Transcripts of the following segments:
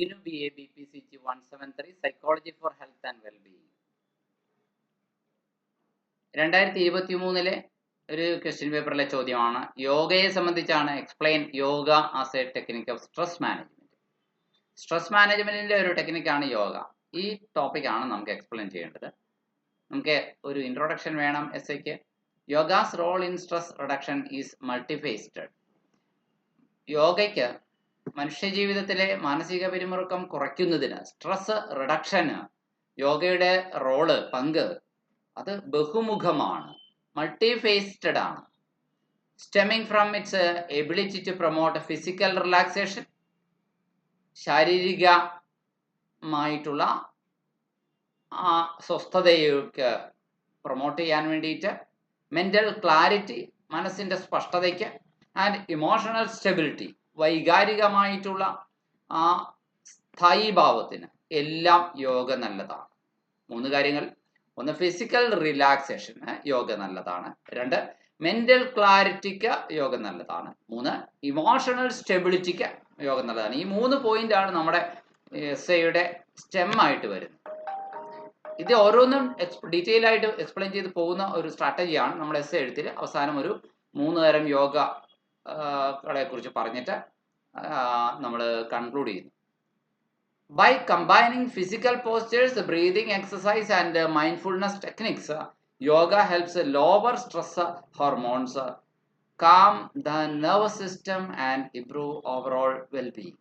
BA BPCG 173 Psychology for Health and Well-being. 2023 ഒരു question പേപ്പറിലെ ചോദ്യമാണ്. യോഗയെ സംബന്ധിച്ചാണ്. Explain yoga as A technique of stress management. Stress മാനേജ്മെന്റിന്റെ ഒരു ടെക്നിക്കാണ് യോഗ. ഈ ടോപ്പിക്കാണ് നമുക്ക് എക്സ്പ്ലെയിൻ ചെയ്യേണ്ടത്. നമുക്ക് ഒരു ഇൻട്രൊഡക്ഷൻ വേണം എസ്ഐക്ക്. Yoga's role in stress reduction is multifaceted. യോഗയ്ക്ക് മനുഷ്യജീവിതത്തിലെ മാനസിക പിരിമുറുക്കം കുറയ്ക്കുന്നതിന്, സ്ട്രെസ് റിഡക്ഷന് യോഗയുടെ റോള്, പങ്ക് അത് ബഹുമുഖമാണ്, മൾട്ടിഫേസ്റ്റഡ് ആണ്. Stemming from its ability to promote physical relaxation, ശാരീരികമായിട്ടുള്ള സ്വസ്ഥതയൊക്കെ പ്രൊമോട്ട് ചെയ്യാൻ വേണ്ടിയിട്ട്, മെന്റൽ ക്ലാരിറ്റി, മനസ്സിന്റെ സ്പഷ്ടതയ്ക്ക്, ആൻഡ് ഇമോഷണൽ സ്റ്റെബിലിറ്റി, വൈകാരികമായിട്ടുള്ള ആ സ്ഥായീഭാവത്തിന് എല്ലാം യോഗ നല്ലതാണ്. 3 കാര്യങ്ങൾ. 1 ഫിസിക്കൽ റിലാക്സേഷന് യോഗ നല്ലതാണ്. 2 മെന്റൽ ക്ലാരിറ്റിക്ക് യോഗ നല്ലതാണ്. 3 ഇമോഷണൽ സ്റ്റെബിലിറ്റിക്ക് യോഗ നല്ലതാണ്. ഈ 3 പോയിന്റാണ് നമ്മുടെ എസ്ഐയുടെ സ്റ്റെം ആയിട്ട് വരുന്നത്. ഇത് ഓരോന്നും ഡീറ്റെയിൽ ആയിട്ട് എക്സ്പ്ലെയിൻ ചെയ്ത് പോകുന്ന ഒരു സ്ട്രാറ്റജിയാണ് നമ്മുടെ എസ്ഐ എഴുത്തിൽ. അവസാനം ഒരു 3 തരം യോഗകളെ കുറിച്ച് പറഞ്ഞിട്ട് നമ്മൾ കൺക്ലൂഡ് ചെയ്യുന്നു. By combining physical postures, breathing exercise and mindfulness techniques, yoga helps lower stress hormones, calm the nervous system and improve overall well-being.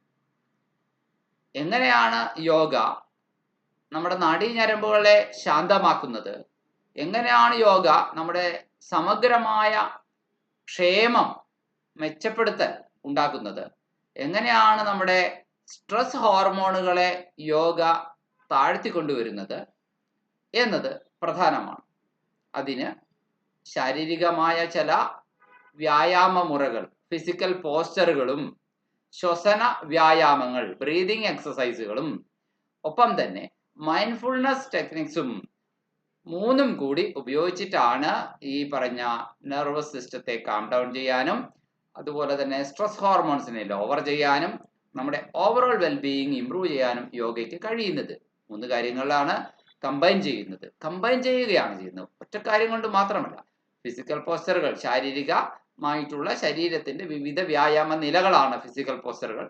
എങ്ങനെയാണ് യോഗ നമ്മുടെ നാഡീഞരമ്പുകളെ ശാന്തമാക്കുന്നത്? എങ്ങനെയാണ് യോഗ നമ്മുടെ സമഗ്രമായ ക്ഷേമം മെച്ചപ്പെടുത്തൽ ഉണ്ടാക്കുന്നത്? എങ്ങനെയാണ് നമ്മുടെ സ്ട്രെസ് ഹോർമോണുകളെ യോഗ താഴ്ത്തിക്കൊണ്ടുവരുന്നത് എന്നത് പ്രധാനമാണ്. അതിന് ശാരീരികമായ ചില വ്യായാമ മുറകൾ, ഫിസിക്കൽ പോസ്ചറുകളും ശ്വസന വ്യായാമങ്ങൾ, ബ്രീതിങ് എക്സസൈസുകളും, ഒപ്പം തന്നെ മൈൻഡ്ഫുൾനെസ് ടെക്നിക്സും 3 കൂടി ഉപയോഗിച്ചിട്ടാണ് ഈ പറഞ്ഞ നെർവസ് സിസ്റ്റത്തെ കാം ഡൗൺ ചെയ്യാനും, അതുപോലെ തന്നെ സ്ട്രെസ് ഹോർമോൺസിനെ ലോവർ ചെയ്യാനും, നമ്മുടെ ഓവറോൾ വെൽബീയിങ് ഇംപ്രൂവ് ചെയ്യാനും യോഗയ്ക്ക് കഴിയുന്നത്. 3 കാര്യങ്ങളിലാണ് കമ്പൈൻ ചെയ്യുകയാണ് ചെയ്യുന്നത്. ഒറ്റ കാര്യം കൊണ്ട് മാത്രമല്ല. ഫിസിക്കൽ പോസ്റ്ററുകൾ, ശാരീരികമായിട്ടുള്ള ശരീരത്തിന്റെ വിവിധ വ്യായാമ നിലകളാണ് ഫിസിക്കൽ പോസ്റ്ററുകൾ.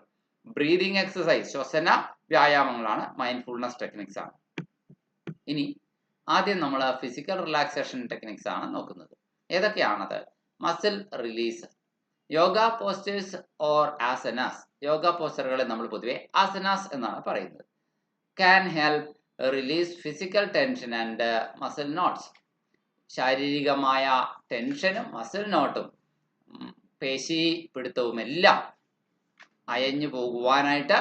ബ്രീതിങ് എക്സസൈസ്, ശ്വസന വ്യായാമങ്ങളാണ്. മൈൻഡ്ഫുൾനെസ് ടെക്നിക്സ് ആണ്. ഇനി ആദ്യം നമ്മൾ ഫിസിക്കൽ റിലാക്സേഷൻ ടെക്നിക്സ് ആണ് നോക്കുന്നത്. ഏതൊക്കെയാണത്? Muscle release, yoga postures or asanas. Yoga പോസ്റ്ററുകളെ നമ്മൾ പൊതുവെ ആസനാസ് എന്നാണ് പറയുന്നത്. Can help release physical tension and muscle knots. ശാരീരികമായ ടെൻഷനും മസിൽ നോട്ടും പേശി പിടുത്തവും എല്ലാം അയഞ്ഞു പോകുവാനായിട്ട്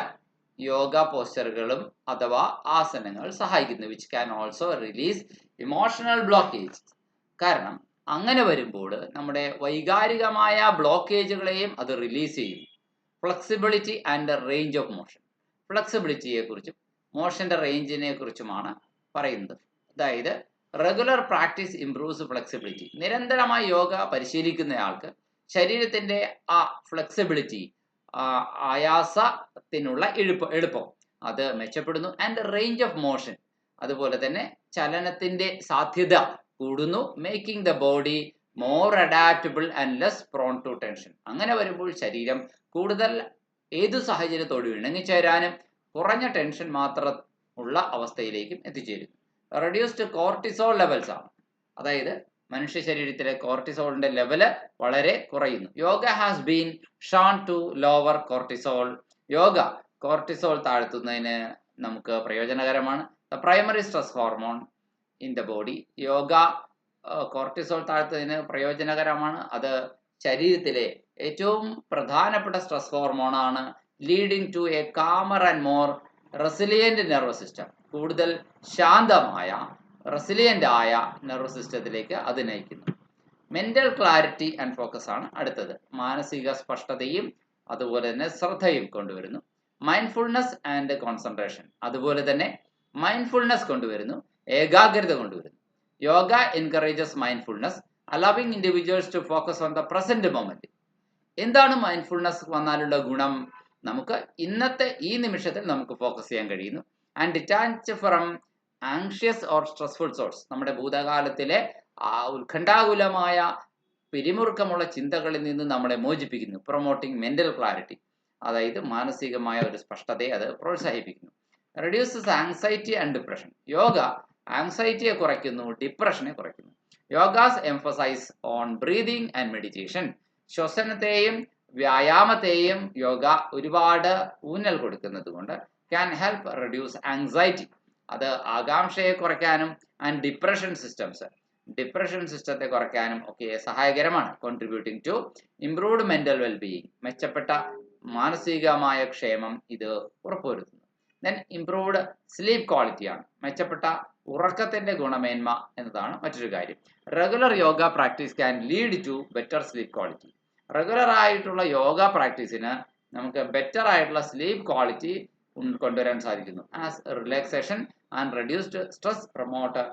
യോഗ പോസ്റ്ററുകളും അഥവാ ആസനങ്ങൾ സഹായിക്കുന്നു. Which can also release emotional blockage. കാരണം അങ്ങനെ വരുമ്പോൾ നമ്മുടെ വൈകാരികമായ ബ്ലോക്കേജുകളെയും അത് റിലീസ് ചെയ്യും. Flexibility and range of motion. ഫ്ലെക്സിബിലിറ്റിയെ കുറിച്ചും മോഷന്റെ റേഞ്ചിനെ കുറിച്ചുമാണ് പറയുന്നത്. അതായത് റെഗുലർ പ്രാക്ടീസ് ഇംപ്രൂവ്സ് ഫ്ലെക്സിബിലിറ്റി. നിരന്തരമായി യോഗ പരിശീലിക്കുന്നയാൾക്ക് ശരീരത്തിന്റെ ആ ഫ്ലെക്സിബിലിറ്റി, ആയാസത്തിനുള്ള എളുപ്പം അത് മെച്ചപ്പെടുന്നു. ആൻഡ് റേഞ്ച് ഓഫ് മോഷൻ, അതുപോലെ തന്നെ ചലനത്തിന്റെ സാധ്യത കൂടുന്നു. Making the body more adaptable and less prone to tension. അങ്ങനെ വരുമ്പോൾ ശരീരം കൂടുതൽ ഏതു സാഹചര്യത്തോടും ഇണങ്ങിച്ചേരാനും കുറഞ്ഞ ടെൻഷൻ മാത്രം ഉള്ള അവസ്ഥയിലേക്കും എത്തിച്ചേരുന്നു. റെഡ്യൂസ്ഡ് കോർട്ടിസോൾ ലെവൽസ് ആണ്. അതായത് മനുഷ്യ ശരീരത്തിലെ കോർട്ടിസോളിന്റെ ലെവല് വളരെ കുറയുന്നു. Yoga has been shown to lower cortisol. Yoga cortisol താഴ്ത്തുന്നതിന് നമുക്ക് പ്രയോജനകരമാണ്. The primary stress hormone in the body. Yoga cortisol താഴ്ത്തുന്നതിന് പ്രയോജനകരമാണ്. അത് ശരീരത്തിലെ ഏറ്റവും പ്രധാനപ്പെട്ട സ്ട്രെസ് ഹോർമോണാണ്. Leading to a calmer and more resilient nervous system. കൂടുതൽ ശാന്തമായ, റെസിലിയന്റ് ആയ നെർവസ് സിസ്റ്റത്തിലേക്ക് അത് നയിക്കുന്നു. മെന്റൽ ക്ലാരിറ്റി ആൻഡ് ഫോക്കസ് ആണ് അടുത്തത്. മാനസിക സ്പഷ്ടതയും അതുപോലെ തന്നെ ശ്രദ്ധയും കൊണ്ടുവരുന്നു. Mindfulness and concentration. അതുപോലെ തന്നെ മൈൻഡ്ഫുൾനെസ് കൊണ്ടുവരുന്നു, ഏകാഗ്രത കൊണ്ടുവരുന്നു. Yoga encourages mindfulness, allowing individuals to focus on the present moment. എന്താണ് മൈൻഡ്ഫുൾനെസ് വന്നാലുള്ള ഗുണം? നമുക്ക് ഇന്നത്തെ ഈ നിമിഷത്തിൽ നമുക്ക് ഫോക്കസ് ചെയ്യാൻ കഴിയുന്നു. And detach from anxious or stressful source, നമ്മുടെ ഭൂതകാലത്തിലെ ഉത്കണ്ഠാകുലമായ പിരിമുറുക്കമുള്ള ചിന്തകളിൽ നിന്ന് നമ്മളെ മോചിപ്പിക്കുന്നു. പ്രൊമോട്ടിങ് മെന്റൽ ക്ലാരിറ്റി, അതായത് മാനസികമായ ഒരു സ്പഷ്ടതയെ അത് പ്രോത്സാഹിപ്പിക്കുന്നു. Reduces anxiety and depression, yoga ആങ്സൈറ്റിയെ കുറയ്ക്കുന്നു, ഡിപ്രഷനെ കുറയ്ക്കുന്നു. Yoga's emphasise on breathing and meditation, ശ്വസനത്തെയും വ്യായാമത്തെയും യോഗ ഒരുപാട് ഊന്നൽ കൊടുക്കുന്നത് കൊണ്ട് ക്യാൻ ഹെൽപ്പ് റെഡ്യൂസ് ആങ്സൈറ്റി, അത് ആകാംക്ഷയെ കുറയ്ക്കാനും ആൻഡ് ഡിപ്രഷൻ സിസ്റ്റത്തെ കുറയ്ക്കാനും ഒക്കെ സഹായകരമാണ്. Contributing to improved mental wellbeing, മെച്ചപ്പെട്ട മാനസികമായ ക്ഷേമം ഇത് ഉറപ്പുവരുത്തുന്നു. ദെൻ ഇംപ്രൂവ്ഡ് സ്ലീപ്പ് ക്വാളിറ്റിയാണ്, മെച്ചപ്പെട്ട ഉറക്കത്തിന്റെ ഗുണമേന്മ എന്നതാണ് മറ്റൊരു കാര്യം. Regular yoga practice can lead to better sleep quality, regular ആയിട്ടുള്ള യോഗ പ്രാക്ടീസിന് നമുക്ക് ബെറ്റർ ആയിട്ടുള്ള സ്ലീപ്പ് ക്വാളിറ്റി കൊണ്ടുവരാൻ സാധിക്കുന്നു. As relaxation and reduced stress promote,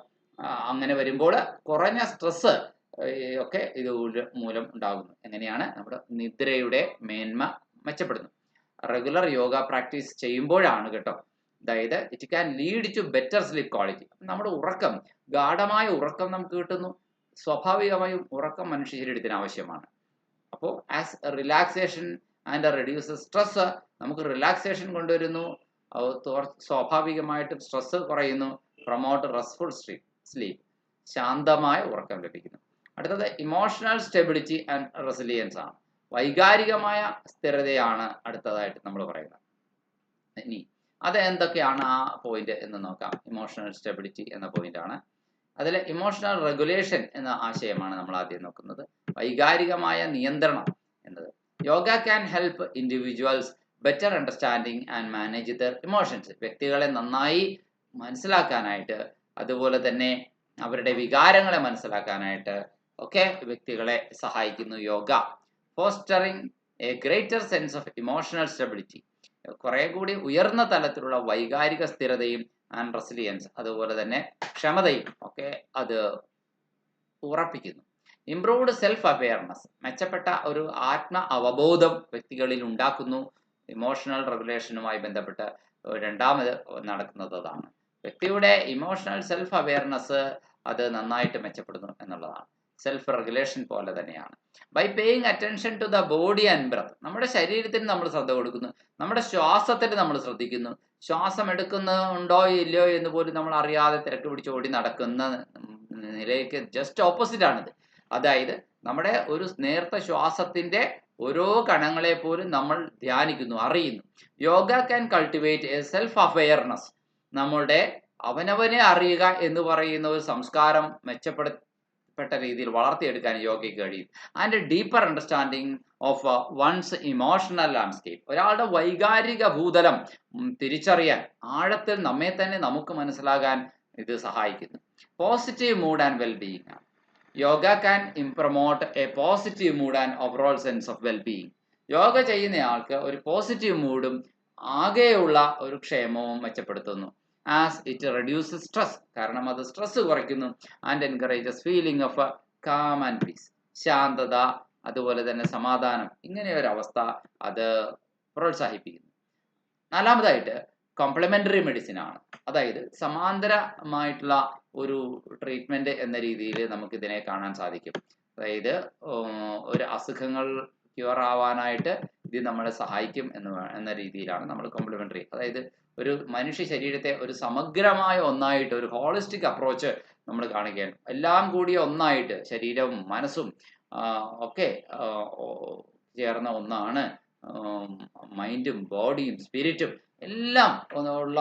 അങ്ങനെ വരുമ്പോൾ കുറഞ്ഞ സ്ട്രെസ് ഒക്കെ ഇത് മൂലം ഉണ്ടാകുന്നു. എങ്ങനെയാണ്? നമ്മുടെ നിദ്രയുടെ മേന്മ മെച്ചപ്പെടുന്നു. റെഗുലർ യോഗ പ്രാക്ടീസ് ചെയ്യുമ്പോഴാണ് കേട്ടോ. അതായത് it can lead to better sleep quality, നമ്മുടെ ഉറക്കം, ഗാഠമായ ഉറക്കം നമുക്ക് കിട്ടുന്നു. സ്വാഭാവികമായും ഉറക്കം മനുഷ്യ ശരീരത്തിന് ആവശ്യമാണ്. അപ്പോൾ as relaxation and reduce stress, നമുക്ക് റിലാക്സേഷൻ കൊണ്ടുവരുന്നു, സ്വാഭാവികമായിട്ടും സ്ട്രെസ് കുറയുന്നു. പ്രൊമോട്ട് റെസ്റ്റ്ഫുൾ സ്ലീപ്പ്, ശാന്തമായ ഉറക്കം ലഭിക്കുന്നു. അടുത്തത് ഇമോഷണൽ സ്റ്റെബിലിറ്റി ആൻഡ് റെസിലിയൻസ് ആണ്, വൈകാരികമായ സ്ഥിരതയാണ് അടുത്തതായിട്ട് നമ്മൾ പറയുന്നത്. ഇനി അത് എന്തൊക്കെയാണ് ആ പോയിന്റ് എന്ന് നോക്കാം. ഇമോഷണൽ സ്റ്റെബിലിറ്റി എന്ന പോയിന്റ് ആണ്. അതിൽ ഇമോഷണൽ റെഗുലേഷൻ എന്ന ആശയമാണ് നമ്മൾ ആദ്യം നോക്കുന്നത്. വൈകാരികമായ നിയന്ത്രണം എന്നത്. Yoga can help individuals better understanding and manage there emotions, വ്യക്തികളെ നന്നായി മനസ്സിലാക്കാനായിട്ട്, അതുപോലെ തന്നെ അവരുടെ വികാരങ്ങളെ മനസ്സിലാക്കാനായിട്ട് ഒക്കെ വ്യക്തികളെ സഹായിക്കുന്നു yoga. Fostering A greater sense of emotional stability, കുറെ കൂടി ഉയർന്ന തലത്തിലുള്ള വൈകാരിക സ്ഥിരതയും ആൻഡ് റെസിലിയൻസ്, അതുപോലെ തന്നെ ക്ഷമതയും ഒക്കെ അത് ഉറപ്പിക്കുന്നു. ഇംപ്രൂവ്ഡ് സെൽഫ് അവെയർനെസ്, മെച്ചപ്പെട്ട ഒരു ആത്മ അവബോധം വ്യക്തികളിൽ ഉണ്ടാക്കുന്നു. ഇമോഷണൽ റെഗുലേഷനുമായി ബന്ധപ്പെട്ട് രണ്ടാമത് നടക്കുന്നതാണ്. വ്യക്തിയുടെ ഇമോഷണൽ സെൽഫ് അവെയർനെസ് അത് നന്നായിട്ട് മെച്ചപ്പെടുന്നു എന്നുള്ളതാണ്. സെൽഫ് റെഗുലേഷൻ പോലെ തന്നെയാണ്. By paying attention to the body and breath, നമ്മുടെ ശരീരത്തിന് നമ്മൾ ശ്രദ്ധ കൊടുക്കുന്നു, നമ്മുടെ ശ്വാസത്തിന് നമ്മൾ ശ്രദ്ധിക്കുന്നു. ശ്വാസം എടുക്കുന്നുണ്ടോ ഇല്ലയോ എന്ന് പോലും നമ്മൾ അറിയാതെ തിരക്ക് പിടിച്ച് ഓടി നടക്കുന്ന നിലയ്ക്ക് ജസ്റ്റ് ഓപ്പോസിറ്റ് ആണിത്. അതായത് നമ്മുടെ ഒരു നേർത്ത ശ്വാസത്തിന്റെ ഓരോ കണങ്ങളെ പോലും നമ്മൾ ധ്യാനിക്കുന്നു, അറിയുന്നു. Yoga can cultivate A self awareness, നമ്മളുടെ അവനവനെ അറിയുക എന്ന് പറയുന്ന ഒരു സംസ്കാരം മെച്ചപ്പെട്ട രീതിയിൽ വളർത്തിയെടുക്കാൻ യോഗയ്ക്ക് കഴിയും. And deeper understanding of one's emotional landscape, ഒരാളുടെ വൈകാരിക ഭൂതലം തിരിച്ചറിയാൻ, ആഴത്തിൽ നമ്മെ തന്നെ നമുക്ക് മനസ്സിലാകാൻ ഇത് സഹായിക്കുന്നു. പോസിറ്റീവ് മൂഡ് ആൻഡ് വെൽബീയിങ് ആണ്. Yoga can promote a positive mood and overall sense of wellbeing, yoga ചെയ്യുന്നയാൾക്ക് ഒരു പോസിറ്റീവ് മൂഡും ആകെയുള്ള ഒരു ക്ഷേമവും മെച്ചപ്പെടുത്തുന്നു. ആസ് ഇറ്റ് റെഡ്യൂസസ് സ്ട്രെസ്, കാരണം അത് സ്ട്രെസ് കുറയ്ക്കുന്നു. And encourages feeling of calm and piece, ശാന്തത, അതുപോലെ തന്നെ സമാധാനം, ഇങ്ങനെ ഒരു അവസ്ഥ അത് പ്രോത്സാഹിപ്പിക്കുന്നു. നാലാമതായിട്ട് കോംപ്ലിമെന്ററി മെഡിസിൻ ആണ്, അതായത് സമാന്തരമായിട്ടുള്ള ഒരു ട്രീറ്റ്മെന്റ് എന്ന രീതിയിൽ നമുക്കിതിനെ കാണാൻ സാധിക്കും. അതായത് ഒരു അസുഖങ്ങൾ ക്യൂർ ആവാനായിട്ട് ഇത് നമ്മളെ സഹായിക്കും എന്ന രീതിയിലാണ് നമ്മൾ കോംപ്ലിമെന്ററി, അതായത് ഒരു മനുഷ്യ ശരീരത്തെ ഒരു സമഗ്രമായ ഒന്നായിട്ട്, ഒരു ഹോളിസ്റ്റിക് അപ്രോച്ച് നമ്മൾ കാണുകയാണ്. എല്ലാം കൂടിയ ഒന്നായിട്ട് ശരീരവും മനസ്സും ഒക്കെ ചേർന്ന ഒന്നാണ് മൈൻഡും ബോഡിയും സ്പിരിറ്റും എല്ലാം ഉള്ള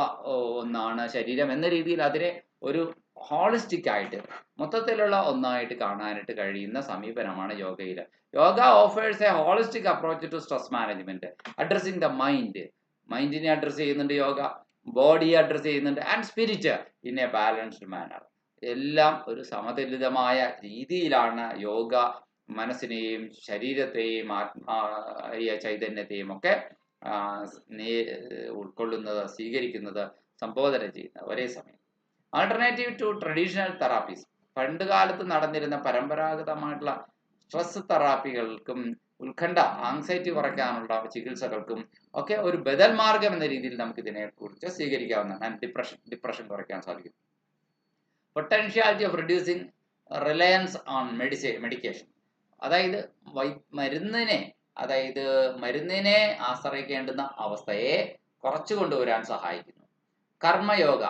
ഒന്നാണ് ശരീരം എന്ന രീതിയിൽ അതിനെ ഒരു ഹോളിസ്റ്റിക് ആയിട്ട്, മൊത്തത്തിലുള്ള ഒന്നായിട്ട് കാണാനായിട്ട് കഴിയുന്ന സമീപനമാണ് യോഗയിൽ. Yoga offers a holistic approach to stress management, addressing the മൈൻഡിനെ അഡ്രസ് ചെയ്യുന്നുണ്ട് യോഗ, ബോഡിയെ അഡ്രസ് ചെയ്യുന്നുണ്ട്, and spirit in a balanced manner. എല്ലാം ഒരു സമതുലിതമായ രീതിയിലാണ് യോഗ മനസ്സിനെയും ശരീരത്തെയും ആത്മീയ ചൈതന്യത്തെയും ഒക്കെ ഉൾക്കൊള്ളുന്നത്, സ്വീകരിക്കുന്നത്, സംബോധന ചെയ്യുന്നത് ഒരേ സമയം. ആൾട്ടർനേറ്റീവ് ടു ട്രഡീഷണൽ തെറാപ്പീസ്, പണ്ട് കാലത്ത് നടന്നിരുന്ന പരമ്പരാഗതമായിട്ടുള്ള സ്ട്രെസ് തെറാപ്പികൾക്കും ഉത്കണ്ഠ ആങ്സൈറ്റി കുറയ്ക്കാനുള്ള ചികിത്സകൾക്കും ഒക്കെ ഒരു ബദൽ മാർഗം എന്ന രീതിയിൽ നമുക്ക് ഇതിനെ കുറിച്ച് സ്വീകരിക്കാവുന്നതാണ്. ഡിപ്രഷൻ കുറയ്ക്കാൻ സാധിക്കും. Potentiality of reducing Reliance on medication, അതായത് മരുന്നിനെ ആശ്രയിക്കേണ്ടുന്ന അവസ്ഥയെ കുറച്ചു കൊണ്ടുവരാൻ സഹായിക്കുന്നു. കർമ്മയോഗ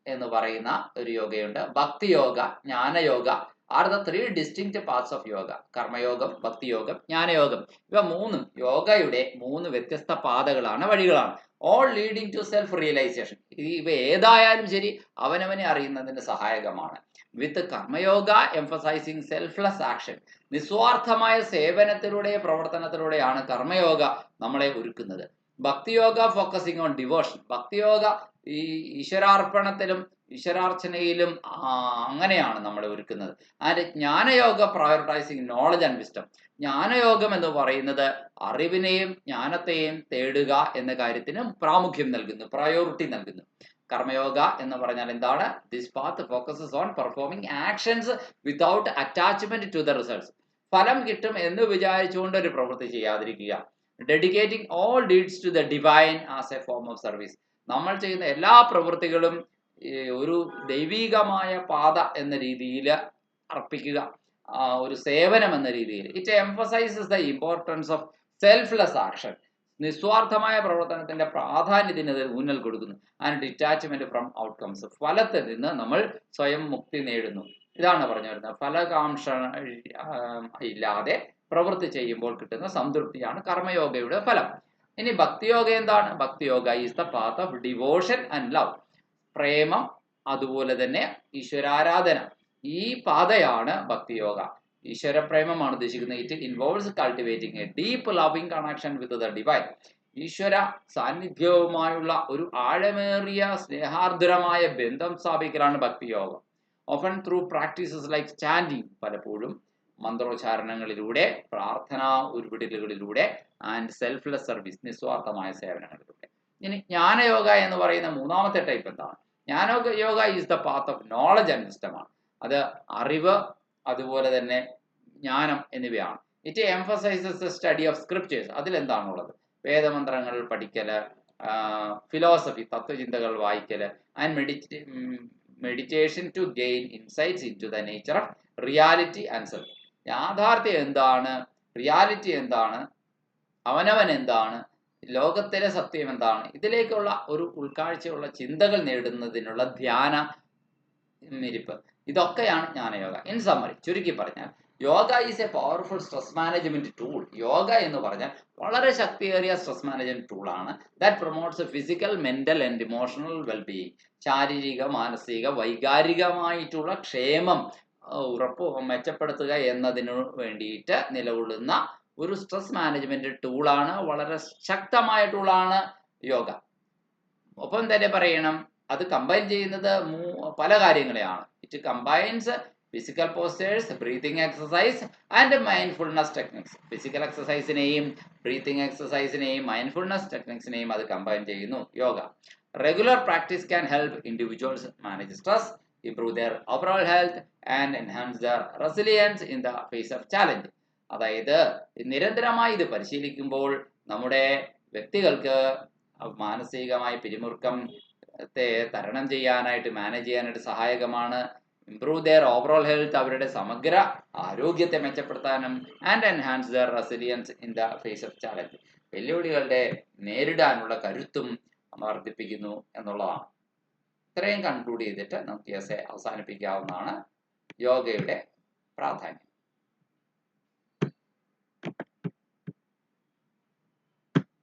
എന്ന് പറയുന്ന ഒരു യോഗയുണ്ട്. Bhakti yoga, jnana yoga are the 3 distinct parts of yoga. കർമ്മയോഗം, ഭക്തിയോഗം, ജ്ഞാനയോഗം, ഇവ മൂന്നും യോഗയുടെ 3 വ്യത്യസ്ത പാതകളാണ്, വഴികളാണ്. All leading to self realisation. ഇവ ഏതായാലും ശരി അവനവനെ അറിയുന്നതിന് സഹായകമാണ്. With karma yoga emphasising selfless action, നിസ്വാർത്ഥമായ സേവനത്തിലൂടെ പ്രവർത്തനത്തിലൂടെയാണ് കർമ്മയോഗ നമ്മളെ ഒരുക്കുന്നത്. Bhakti yoga focusing on devotion, bhakti yoga ഈ ഈശ്വരാർപ്പണത്തിലും ഈശ്വരാർച്ചനയിലും അങ്ങനെയാണ് നമ്മളെ ഒരുക്കുന്നത്. And jnana yoga prioritising knowledge and wisdom, ജ്ഞാനയോഗം എന്ന് പറയുന്നത് അറിവിനെയും ജ്ഞാനത്തെയും തേടുക എന്ന കാര്യത്തിന് പ്രാമുഖ്യം നൽകുന്നു, പ്രയോറിറ്റി നൽകുന്നു. കർമ്മയോഗ എന്ന് പറഞ്ഞാൽ എന്താണ്? This path focuses on performing actions without attachment to the results, ഫലം കിട്ടും എന്ന് വിചാരിച്ചുകൊണ്ട് ഒരു പ്രവൃത്തി ചെയ്യാതിരിക്കുക. Dedicating all deeds to the divine as a form of service, നമ്മൾ ചെയ്യുന്ന എല്ലാ പ്രവൃത്തികളും ഒരു ദൈവികമായ പാത എന്ന രീതിയിൽ അർപ്പിക്കുക, ഒരു സേവനം എന്ന രീതിയിൽ. It emphasises the importance of selfless action, നിസ്വാർത്ഥമായ പ്രവർത്തനത്തിന്റെ പ്രാധാന്യത്തിന് ഊന്നൽ കൊടുക്കുന്നു. ആൻഡ് ഡിറ്റാച്ച്മെന്റ് ഫ്രം ഔട്ട്കംസ്, ഫലത്തിൽ നിന്ന് നമ്മൾ സ്വയം മുക്തി നേടുന്നു. ഇതാണ് പറഞ്ഞു വരുന്നത്. ഫലകാംക്ഷ ഇല്ലാതെ പ്രവൃത്തി ചെയ്യുമ്പോൾ കിട്ടുന്ന സംതൃപ്തിയാണ് കർമ്മയോഗയുടെ ഫലം. ഇനി ഭക്തിയോഗ എന്താണ്? Bhakti yoga is the path of devotion and love, പ്രേമം അതുപോലെ തന്നെ ഈശ്വരാരാധന, ഈ പാതയാണ് ഭക്തിയോഗ. ഈശ്വരപ്രേമമാണ് ഉദ്ദേശിക്കുന്നത്. It involves cultivating a deep loving connection with the divine, ഈശ്വര സാന്നിധ്യവുമായുള്ള ഒരു ആഴമേറിയ സ്നേഹാർദ്രമായ ബന്ധം സ്ഥാപിക്കലാണ് ഭക്തിയോഗം. Often through practices like chanting, പലപ്പോഴും മന്ത്രോച്ചാരണങ്ങളിലൂടെ, പ്രാർത്ഥനാ ഉരുവിടലുകളിലൂടെ, ആൻഡ് സെൽഫ്ലെസ് സർവീസ്, നിസ്വാർത്ഥമായ സേവനങ്ങളിലൂടെ. ഇനി ജ്ഞാനയോഗ എന്ന് പറയുന്ന മൂന്നാമത്തെ ടൈപ്പ് എന്താണ്? Jnana yoga is the path of knowledge and വിസ്ഡമാണ്. അത് അറിവ് അതുപോലെ തന്നെ ജ്ഞാനം എന്നിവയാണ്. It emphasises the study of scriptures, അതിലെന്താണുള്ളത്? വേദമന്ത്രങ്ങൾ പഠിക്കല്, ഫിലോസഫി, തത്വചിന്തകൾ വായിക്കല്, and meditation to gain insights into the nature of reality and self. യാഥാർത്ഥ്യം എന്താണ്, റിയാലിറ്റി എന്താണ്, അവനവൻ എന്താണ്, ലോകത്തിലെ സത്യം എന്താണ്, ഇതിലേക്കുള്ള ഒരു ഉൾക്കാഴ്ചയുള്ള ചിന്തകൾ നേടുന്നതിനുള്ള ധ്യാന മിരിപ്പ്, ഇതൊക്കെയാണ് ജ്ഞാനയോഗ. ഇൻ സമ്മറി, ചുരുക്കി പറഞ്ഞാൽ yoga is a powerful stress management tool. Yoga എന്ന് പറഞ്ഞാൽ വളരെ ശക്തിയേറിയ സ്ട്രെസ് മാനേജ്മെന്റ് ടൂളാണ്. That promotes physical, mental and emotional wellbeing, ശാരീരിക, മാനസിക, വൈകാരികമായിട്ടുള്ള ക്ഷേമം മെച്ചപ്പെടുത്തുക എന്നതിനു വേണ്ടിയിട്ട് നിലകൊള്ളുന്ന ഒരു സ്ട്രെസ് മാനേജ്മെന്റ് ടൂളാണ്, വളരെ ശക്തമായ ടൂളാണ് യോഗ. ഒപ്പം തന്നെ പറയണം, അത് കമ്പൈൻ ചെയ്യുന്നത് പല കാര്യങ്ങളെയാണ്. It combines physical postures, breathing exercise and mindfulness techniques. Physical എക്സസൈസിനെയും ബ്രീത്തിങ് എക്സസൈസിനെയും മൈൻഡ്ഫുൾനെസ് ടെക്നിക്സിനെയും അത് കമ്പൈൻ ചെയ്യുന്നു yoga. Regular practice can help individuals manage stress, improve their overall health and enhance their resilience in the face of challenge. അതായത് നിരന്തരമായി ഇത് പരിശീലിക്കുമ്പോൾ നമ്മുടെ വ്യക്തികൾക്ക് മാനസികമായ പിരിമുറുക്കത്തെ തരണം ചെയ്യാനായിട്ട്, മാനേജ് ചെയ്യാനായിട്ട് സഹായകമാണ്. ഇംപ്രൂവ് ദെയർ ഓവറോൾ ഹെൽത്ത്, അവരുടെ സമഗ്ര ആരോഗ്യത്തെ മെച്ചപ്പെടുത്താനും, and enhance their resilience in the face of challenge, വെല്ലുവിളികളുടെ നേരിടാനുള്ള കരുത്തും വർദ്ധിപ്പിക്കുന്നു എന്നുള്ളതാണ്. ഇത്രയും കൺക്ലൂഡ് ചെയ്തിട്ട് നമുക്ക് അവസാനിപ്പിക്കാവുന്നതാണ് യോഗയുടെ പ്രാധാന്യം.